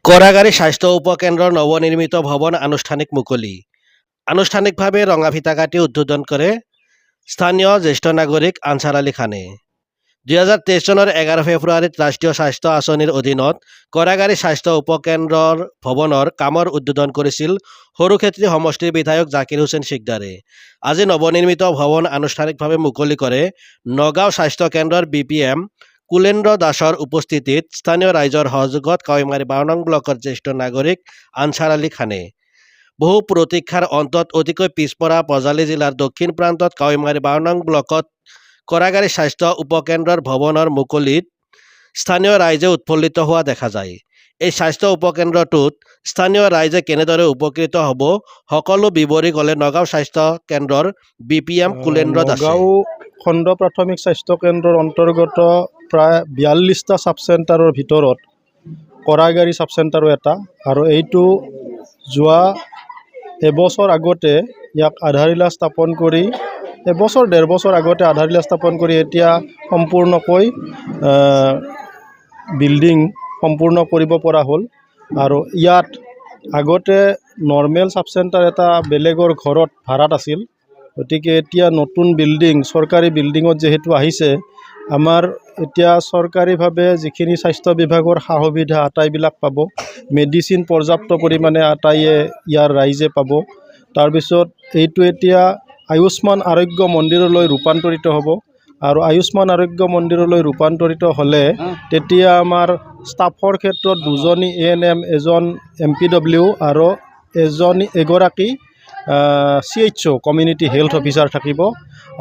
কৰাগাৰী স্বাস্থ্য উপকেন্দ্ৰৰ নৱনিৰ্মিত ভৱন আনুষ্ঠানিক মুকলি। আনুষ্ঠানিকভাৱে ৰঙা ফিতা কাটি উদ্বোধন কৰে স্থানীয় জ্যেষ্ঠ নাগৰিক আনছাৰ আলী খানে। 2023 চনৰ 11 ফেব্ৰুৱাৰীত ৰাষ্ট্ৰীয় স্বাস্থ্য আঁচনিৰ অধীনত কৰাগাৰী স্বাস্থ্য উপকেন্দ্ৰৰ ভৱনৰ কামৰ উদ্বোধন কৰিছিল সৰুক্ষেত্ৰী সমষ্টিৰ বিধায়ক জাকিৰ হুছেইন সিকদাৰে। আজি নৱনিৰ্মিত ভৱন আনুষ্ঠানিকভাৱে মুকলি কৰে নগাঁও স্বাস্থ্য কেন্দ্ৰৰ BPM কুলেন্দ্ৰ দাসৰ উপস্থিতিত স্থানীয় ৰাইজৰ সহযোগত কাৱৈমাৰী 12 নং ব্লকৰ জ্যেষ্ঠ নাগৰিক আনছাৰ আলী খানে। বহু প্ৰতীক্ষাৰ অন্তত অতিকৈ পিছপৰা বজালী জিলাৰ দক্ষিণ প্ৰান্তত কাৱৈমাৰী 12 নং ব্লকত কৰাগাৰী স্বাস্থ্য উপকেন্দ্ৰৰ ভৱনৰ মুকলিত স্থানীয় ৰাইজে উৎফুল্লিত হোৱা দেখা যায়। এই স্বাস্থ্য উপকেন্দ্ৰটোত স্থানীয় ৰাইজে কেনেদৰে উপকৃত হ'ব সকলো বিৱৰি ক'লে নগাঁও স্বাস্থ্য কেন্দ্ৰৰ BPM কুলেন্দ্ৰ দাসে। নগাঁও খণ্ড প্ৰাথমিক স্বাস্থ্য কেন্দ্ৰৰ অন্তৰ্গত প্ৰায় 42টা সাব চেণ্টাৰৰ ভিতৰত কৰাগাৰী সাব চেণ্টাৰো এটা, আৰু এইটো যোৱা এবছৰ আগতে ইয়াক আধাৰশিলা স্থাপন কৰি এবছৰ 1.5 বছৰ আগতে আধাৰশিলা স্থাপন কৰি এতিয়া সম্পূৰ্ণকৈ বিল্ডিং সম্পূৰ্ণ কৰিব পৰা হ'ল। আৰু ইয়াত আগতে নৰ্মেল সাব চেণ্টাৰ এটা বেলেগৰ ঘৰত ভাড়াত আছিল, গতিকে এতিয়া নতুন বিল্ডিং চৰকাৰী বিল্ডিঙত যিহেতু আহিছে, আমাৰ এতিয়া চৰকাৰীভাৱে যিখিনি স্বাস্থ্য বিভাগৰ সা সুবিধা আটাইবিলাক পাব। মেডিচিন পৰ্যাপ্ত পৰিমাণে আটাইয়ে ইয়াৰ ৰাইজে পাব। তাৰপিছত এইটো এতিয়া আয়ুষ্মান আৰোগ্য মন্দিৰলৈ ৰূপান্তৰিত হ'ব, আৰু আয়ুষ্মান আৰোগ্য মন্দিৰলৈ ৰূপান্তৰিত হ'লে তেতিয়া আমাৰ ষ্টাফৰ ক্ষেত্ৰত 2জনী ANM, এজন MPW আৰু এগৰাকী CHO কমিউনিটি হেল্থ অফিচাৰ থাকিব।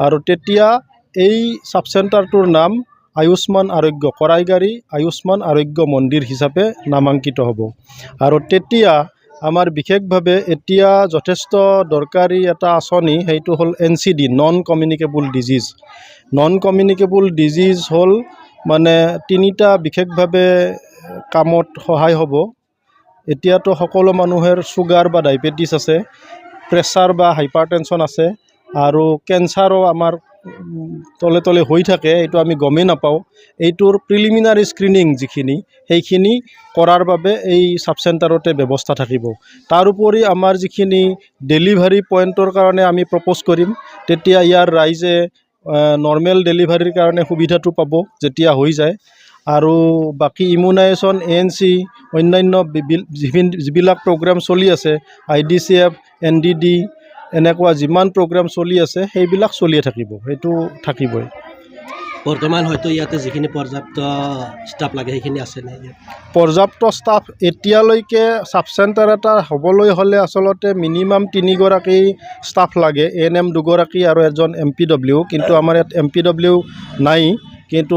আৰু তেতিয়া এই সাব চেণ্টাৰটোৰ নাম আয়ুষ্মান আৰোগ্য কৰাগাৰী আয়ুষ্মান আৰোগ্য মন্দিৰ হিচাপে নামাঙ্কিত হ'ব। আৰু তেতিয়া আমাৰ বিশেষভাৱে এতিয়া যথেষ্ট দৰকাৰী এটা আঁচনি, সেইটো হ'ল NCD non communicable disease. Non communicable disease হ'ল মানে 3টা বিশেষভাৱে কামত সহায় হ'ব। এতিয়াতো সকলো মানুহৰ চুগাৰ বা ডায়েবেটিছ আছে, প্ৰেছাৰ বা হাইপাৰটেনশ্যন আছে, আৰু কেঞ্চাৰো আমাৰ তলে তলে হৈ থাকে, এইটো আমি গমেই নাপাওঁ। এইটোৰ প্ৰিলিমিনাৰী স্ক্ৰিনিং যিখিনি সেইখিনি কৰাৰ বাবে এই সাব চেণ্টাৰতে ব্যৱস্থা থাকিব। তাৰোপৰি আমাৰ যিখিনি ডেলিভাৰী পইণ্টৰ কাৰণে আমি প্ৰপ'জ কৰিম, তেতিয়া ইয়াৰ ৰাইজে নৰ্মেল ডেলিভাৰীৰ কাৰণে সুবিধাটো পাব যেতিয়া হৈ যায়। আৰু বাকী ইমিউনাইজেশ্যন ANC অন্যান্য যিবিলাক প্ৰগ্ৰাম চলি আছে, IDCF NDD এনেকুৱা যিমান প্ৰগ্ৰাম চলি আছে সেইবিলাক চলিয়ে থাকিব, সেইটো থাকিবই। বৰ্তমান হয়তো ইয়াতে যিখিনি পৰ্যাপ্ত ষ্টাফ লাগে সেইখিনি আছেনে? পৰ্যাপ্ত ষ্টাফ এতিয়ালৈকে সাব চেণ্টাৰ এটা হ'বলৈ হ'লে আচলতে মিনিমাম 3গৰাকী ষ্টাফ লাগে, ANM 2গৰাকী আৰু এজন MPW, কিন্তু আমাৰ ইয়াত MPW নাই, কিন্তু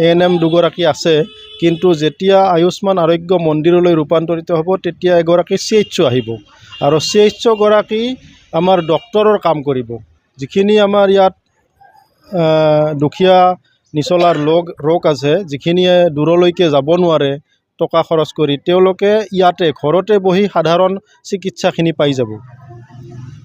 ANM 2গৰাকী আছে। কিন্তু যেতিয়া আয়ুষ্মান আৰোগ্য মন্দিৰলৈ ৰূপান্তৰিত হ'ব তেতিয়া এগৰাকী CHO আহিব, আৰু CHO গৰাকী আমাৰ ডক্টৰৰ কাম কৰিব। যিখিনি আমাৰ ইয়াত দুখীয়া নিচলাৰ ৰোগ আছে, যিখিনিয়ে দূৰলৈকে যাব নোৱাৰে টকা খৰচ কৰি, তেওঁলোকে ইয়াতে ঘৰতে বহি সাধাৰণ চিকিৎসাখিনি পাই যাব।